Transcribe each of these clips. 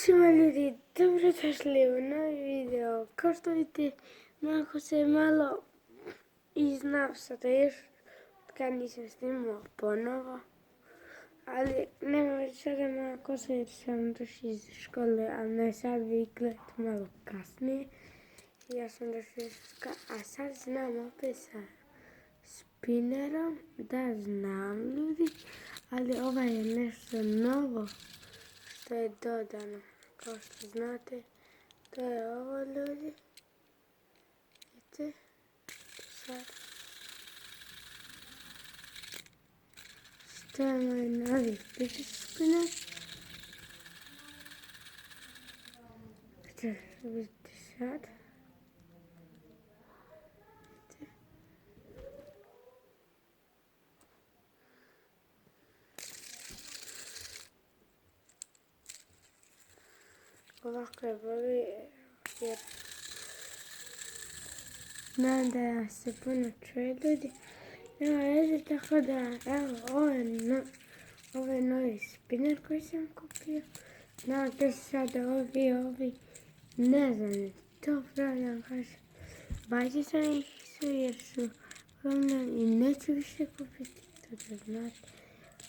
Ćemo ljudi, dobrodošli u novi video. Kao što vidite, malo se malo iznao sada još kad nisam snimao ponovo. Ali nema već sada malo se jer sam došla iz škole, ali ne sad vi gledate malo kasnije. Ja sam došla iz škole, a sad znam opet sa spinnerom, da znam ljudi, ali ovo je nešto novo što je dodano. Kao što znate, to je ovo ljudi. Vidite, sad. Što je moj novi fidget spinner. Što vidite sad. Vidite. Ovako je bolje jer znam da se puno čuje ljudi. Nema veze, tako da, evo, ovo je novi spinner koji sam kupio. Znam da su sada ovi, ne znam, to pravljam kažem. Bađe sam ih su jer su uglavnom i neću više kupiti, to da znate.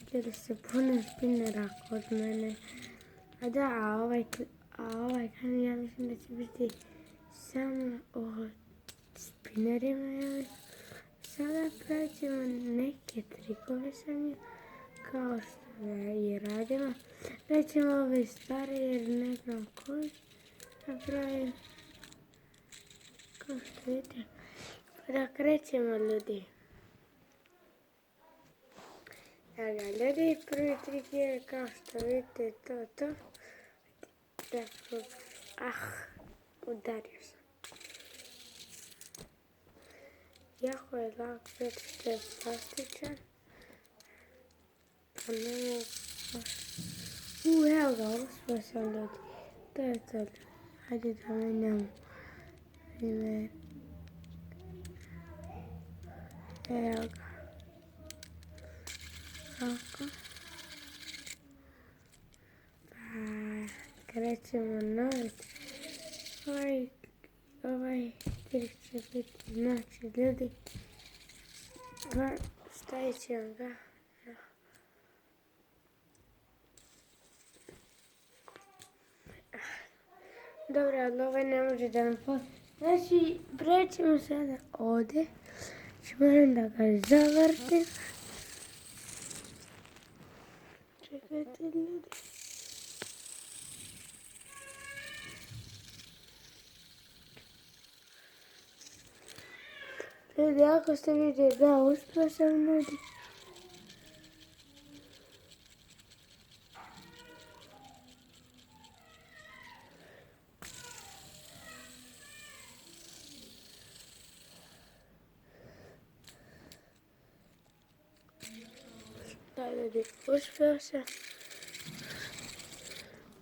Vidjeli ste puno spinnera kod mene. A da, ovaj kanal ja mislim da će biti samo o spinnerima. Sada praćemo neke trikove sa njim, kao što i radimo. Praćemo ove stare jer ne znam koji napravim. Kao što vidite. Pa da krećemo ljudi. Evo ga ljudi, prvi trik je kao što vidite to. Udario sam. Jako je lak zato što je plastičan. Pa ne mogu... evo ga, uspio sam ljudi. To je to ljudi. Hajde da menjamo primjer. Evo ga. Ovako. Pa krećemo novi. Ovaj trik će biti znači ljudi. Stavit ćemo ga. Dobro, ali ovaj ne može da nam postoji. Znači, prećemo sada ovdje. Moram da ga zavrtim. Čekajte ljudi. Ljudi, ako ste vidjeli, da, uspio sam ljudi. Da ljudi, uspio sam.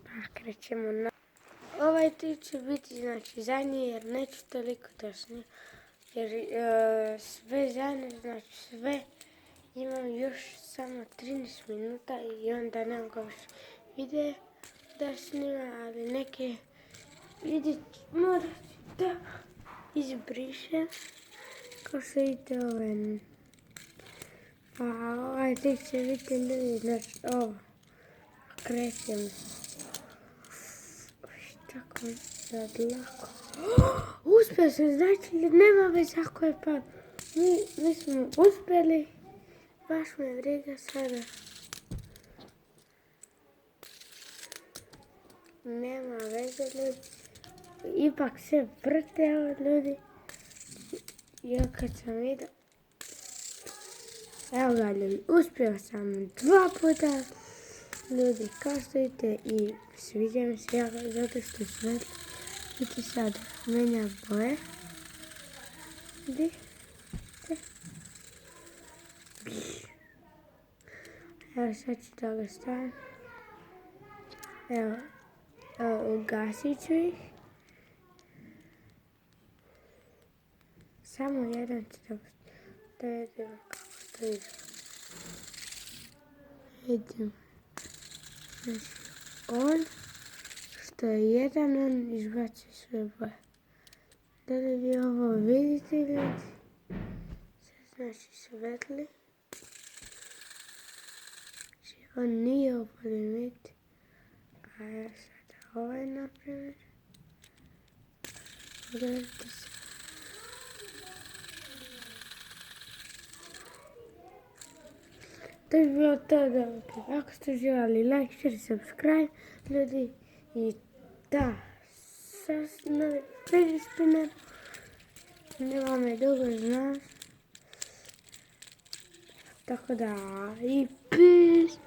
Pa krećemo na... Ovaj trik će biti znači zadnji jer neću toliko točno. Jer sve zadnje, znači sve imam još samo 13 minuta i onda ne mogu još videa da snima, ali neke vidjet morat da izbrišem. Kao što vidite ovaj. Pa ovaj trik će biti ljudi, znači ovo. Krećemo. Tako je sad lako. Uspio sam, znači nema već ako je pad. Mi smo uspjeli. Baš me briga sada. Nema veze ljudi. Ipak se vrte ovo ljudi. Ja kad sam vidio. Evo ga ljudi, uspio sam 2 puta. Ljudi, kao što vidite i sviđa mi se jako zato što svetlo. Vidite sad, menja boje. Vidite. Evo sad ću da ga stavim. Evo, ugasit ću ih. Samo jedan ću da vidimo kako to ide. Vidimo. Znači, on to je jedan, on izbaci sve boje. Da li vi ovo vidite ljudi? Sad znači svetli. Znači on nije ovo limit. A ja sada ovaj naprimjer. Pogledajte se. To je bilo to da ako ste željeli like, share, subscribe ljudi i da sad novi fidget spinner nema me dugo znaš tako da i peace.